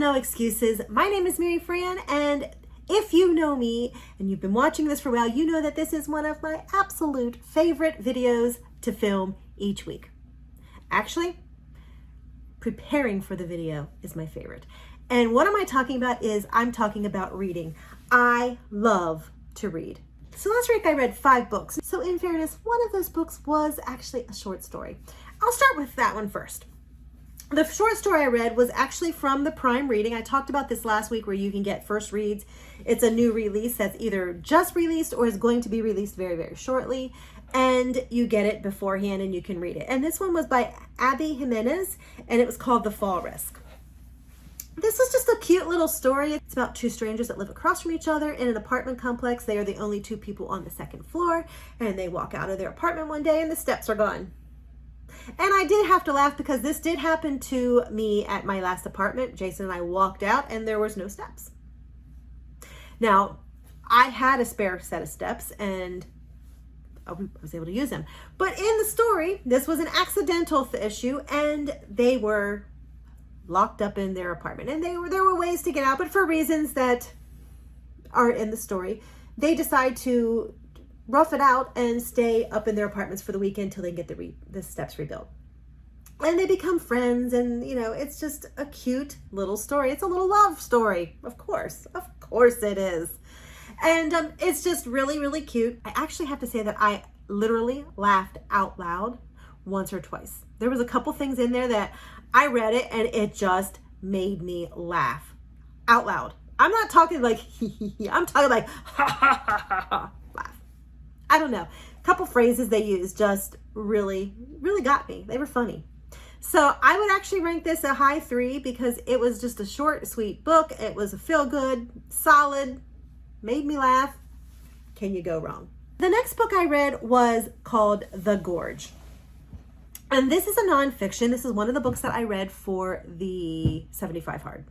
No Excuses. My name is Mary Fran, and if you know me and you've been watching this for a while, you know that this is one of my absolute favorite videos to film each week. Actually, preparing for the video is my favorite. And what am I talking about is I'm talking about reading. I love to read. So last week I read 5 books. So in fairness, one of those books was actually a short story. I'll start with that one first. The short story I read was actually from the Prime Reading. I talked about this last week where you can get first reads. It's a new release that's either just released or is going to be released very, very shortly. And you get it beforehand and you can read it. And this one was by Abby Jimenez and it was called The Fall Risk. This is just a cute little story. It's about 2 strangers that live across from each other in an apartment complex. They are the only 2 people on the 2nd floor, and they walk out of their apartment one day and the steps are gone. And I did have to laugh because this did happen to me at my last apartment. Jason and I walked out and there was no steps. Now, I had a spare set of steps and I was able to use them. But in the story, this was an accidental issue and they were locked up in their apartment. And there were ways to get out, but for reasons that are in the story, they decide to rough it out and stay up in their apartments for the weekend until they get the steps rebuilt. And they become friends, and you know, it's just a cute little story. It's a little love story, of course it is. And it's just really, really cute. I actually have to say that I literally laughed out loud once or twice. There was a couple things in there that I read it and it just made me laugh out loud. I'm not talking like I'm talking like laugh. I don't know. A couple phrases they used just really, really got me. They were funny. So I would actually rank this a high 3 because it was just a short, sweet book. It was a feel-good, solid, made me laugh. Can you go wrong? The next book I read was called The Gorge. And this is a nonfiction. This is one of the books that I read for the 75 hard.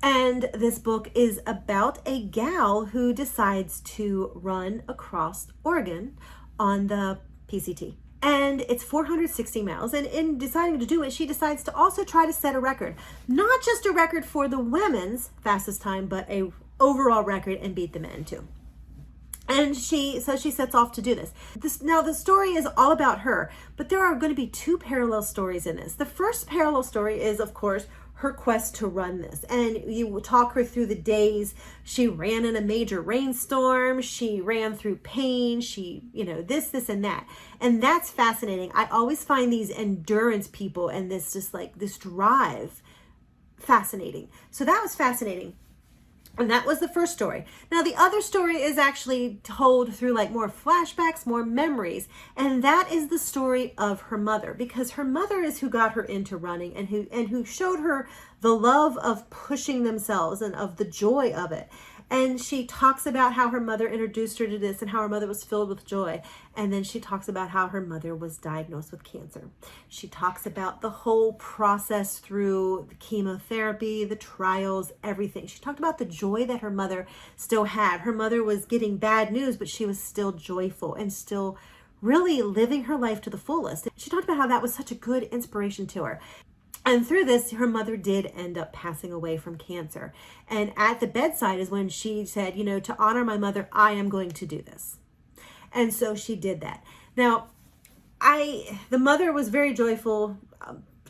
And this book is about a gal who decides to run across Oregon on the PCT. And it's 460 miles. And in deciding to do it, she decides to also try to set a record. Not just a record for the women's fastest time, but a overall record and beat the men too. And she sets off to do this. Now the story is all about her, but there are going to be 2 parallel stories in this. The first parallel story is, of course, her quest to run this. And you will talk her through the days. She ran in a major rainstorm. She ran through pain. She, this, and that. And that's fascinating. I always find these endurance people and this just like this drive fascinating. So that was fascinating. And that was the first story. Now the other story is actually told through like more flashbacks, more memories. And that is the story of her mother, because her mother is who got her into running and who showed her the love of pushing themselves and of the joy of it. And she talks about how her mother introduced her to this and how her mother was filled with joy. And then she talks about how her mother was diagnosed with cancer. She talks about the whole process through the chemotherapy, the trials, everything. She talked about the joy that her mother still had. Her mother was getting bad news, but she was still joyful and still really living her life to the fullest. She talked about how that was such a good inspiration to her. And through this, her mother did end up passing away from cancer. And at the bedside is when she said, to honor my mother, I am going to do this. And so she did that. Now, the mother was very joyful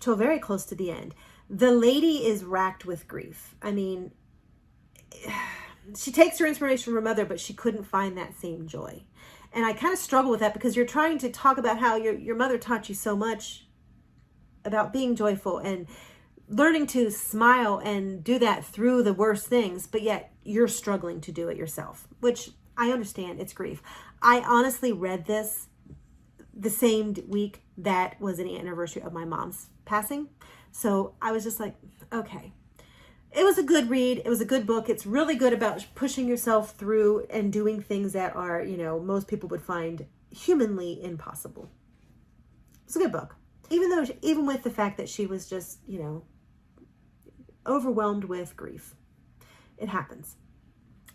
till very close to the end. The lady is racked with grief. I mean, she takes her inspiration from her mother, but she couldn't find that same joy. And I kind of struggle with that because you're trying to talk about how your mother taught you so much about being joyful and learning to smile and do that through the worst things, but yet you're struggling to do it yourself, which I understand. It's grief. I honestly read this the same week that was an anniversary of my mom's passing. So I was just like, okay. It was a good read. It was a good book. It's really good about pushing yourself through and doing things that are, most people would find humanly impossible. It's a good book. Even with the fact that she was just, overwhelmed with grief. It happens.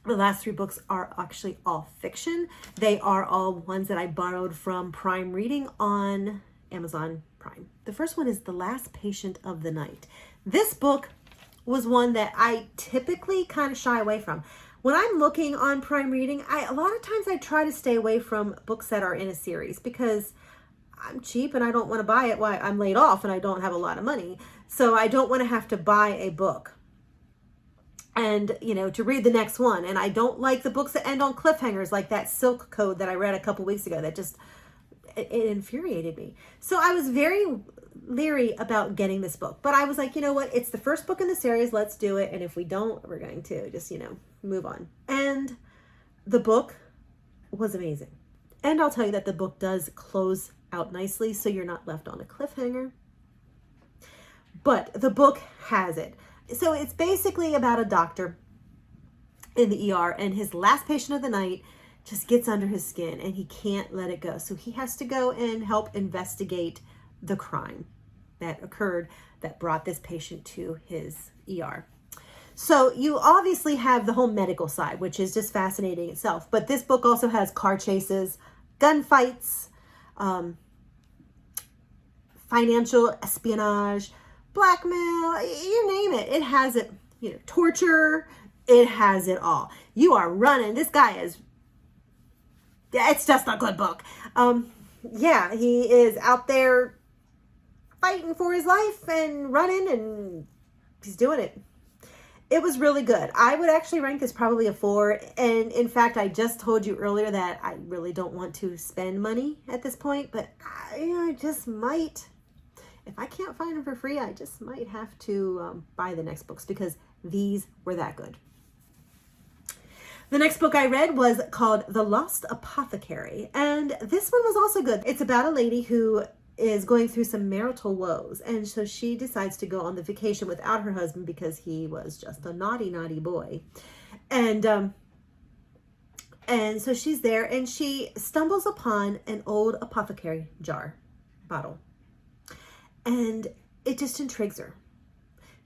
The last 3 books are actually all fiction. They are all ones that I borrowed from Prime Reading on Amazon Prime. The first one is The Last Patient of the Night. This book was one that I typically kind of shy away from. When I'm looking on Prime Reading, a lot of times I try to stay away from books that are in a series because I'm cheap and I don't want to buy it while I'm laid off and I don't have a lot of money. So I don't want to have to buy a book and, to read the next one. And I don't like the books that end on cliffhangers, like that Silk Code that I read a couple weeks ago. That just, it infuriated me. So I was very leery about getting this book, but I was like, you know what? It's the first book in the series. Let's do it. And if we don't, we're going to just, move on. And the book was amazing. And I'll tell you that the book does close out nicely, so you're not left on a cliffhanger. But the book has it. So it's basically about a doctor in the ER, and his last patient of the night just gets under his skin and he can't let it go. So he has to go and help investigate the crime that occurred that brought this patient to his ER. So you obviously have the whole medical side, which is just fascinating itself. But this book also has car chases, gunfights, financial espionage, blackmail, you name it. It has it, torture. It has it all. You are running. This guy is, it's just a good book. Yeah, he is out there fighting for his life and running, and he's doing it. It was really good. I would actually rank this probably a 4. And in fact, I just told you earlier that I really don't want to spend money at this point, but I just might. If I can't find them for free, I just might have to buy the next books because these were that good. The next book I read was called The Lost Apothecary. And this one was also good. It's about a lady who is going through some marital woes. And so she decides to go on the vacation without her husband because he was just a naughty, naughty boy. And so she's there and she stumbles upon an old apothecary bottle. And it just intrigues her.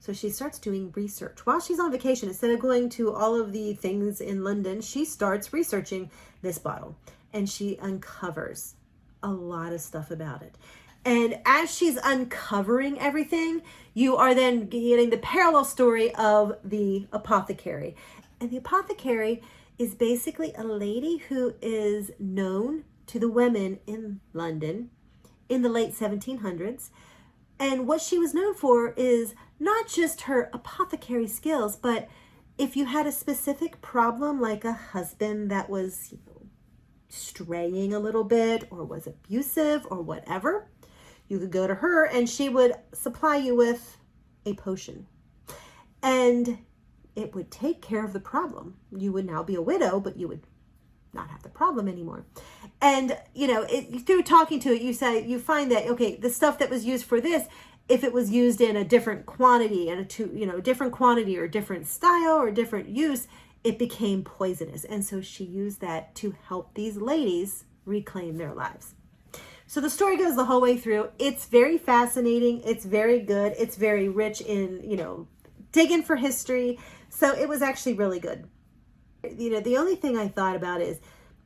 So she starts doing research. While she's on vacation, instead of going to all of the things in London, she starts researching this bottle. And she uncovers a lot of stuff about it. And as she's uncovering everything, you are then getting the parallel story of the apothecary. And the apothecary is basically a lady who is known to the women in London in the late 1700s. And what she was known for is not just her apothecary skills, but if you had a specific problem, like a husband that was straying a little bit or was abusive or whatever, you could go to her and she would supply you with a potion. And it would take care of the problem. You would now be a widow, but you would not have the problem anymore. And, through talking to it, you find that, okay, the stuff that was used for this, if it was used in a different quantity and different quantity or different style or different use, it became poisonous. And so she used that to help these ladies reclaim their lives. So the story goes the whole way through. It's very fascinating. It's very good. It's very rich in, digging for history. So it was actually really good. The only thing I thought about is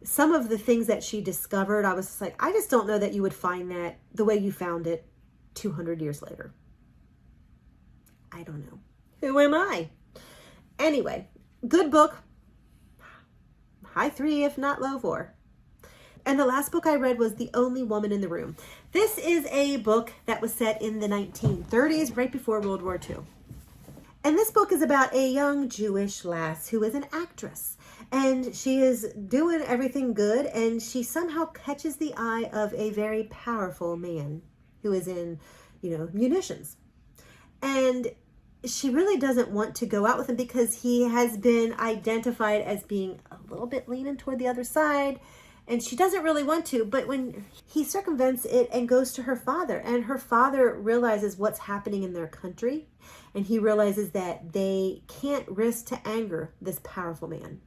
some of the things that she discovered. I was just like, I just don't know that you would find that the way you found it 200 years later. I don't know. Who am I? Anyway, good book. High 3, if not low 4. And the last book I read was The Only Woman in the Room. This is a book that was set in the 1930s, right before World War II. And this book is about a young Jewish lass who is an actress. And she is doing everything good, and she somehow catches the eye of a very powerful man who is in, munitions. And she really doesn't want to go out with him because he has been identified as being a little bit leaning toward the other side. And she doesn't really want to, but when he circumvents it and goes to her father, and her father realizes what's happening in their country, and he realizes that they can't risk to anger this powerful man.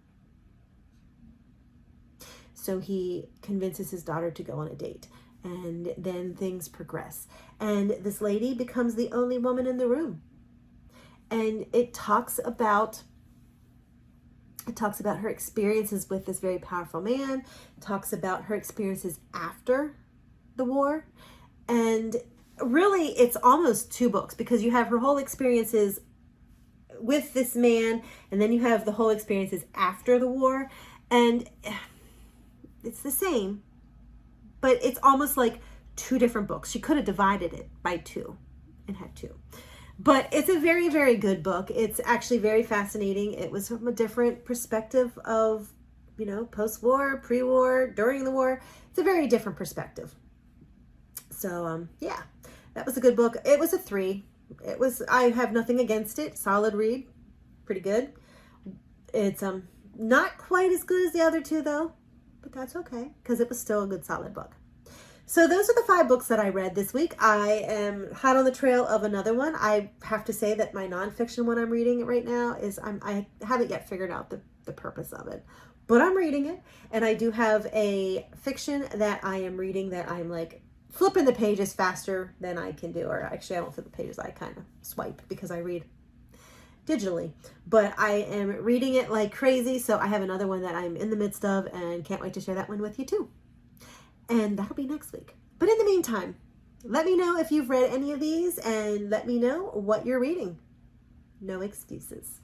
So he convinces his daughter to go on a date, and then things progress. And this lady becomes the only woman in the room. And it talks about her experiences with this very powerful man. It talks about her experiences after the war. And really, it's almost 2 books because you have her whole experiences with this man, and then you have the whole experiences after the war, and it's the same, but it's almost like two different books. She could have divided it by two and had two. But it's a very, very good book. It's actually very fascinating. It was from a different perspective of, post-war, pre-war, during the war. It's a very different perspective. So, yeah, that was a good book. It was a 3. I have nothing against it. Solid read. Pretty good. It's not quite as good as the other 2, though. But that's okay, because it was still a good, solid book. So those are the 5 books that I read this week. I am hot on the trail of another one. I have to say that my nonfiction one I'm reading right now is, I haven't yet figured out the purpose of it. But I'm reading it. And I do have a fiction that I am reading that I'm like flipping the pages faster than I can do. Or actually, I don't flip the pages. I kind of swipe because I read digitally. But I am reading it like crazy. So I have another one that I'm in the midst of and can't wait to share that one with you too. And that'll be next week. But in the meantime, let me know if you've read any of these and let me know what you're reading. No excuses.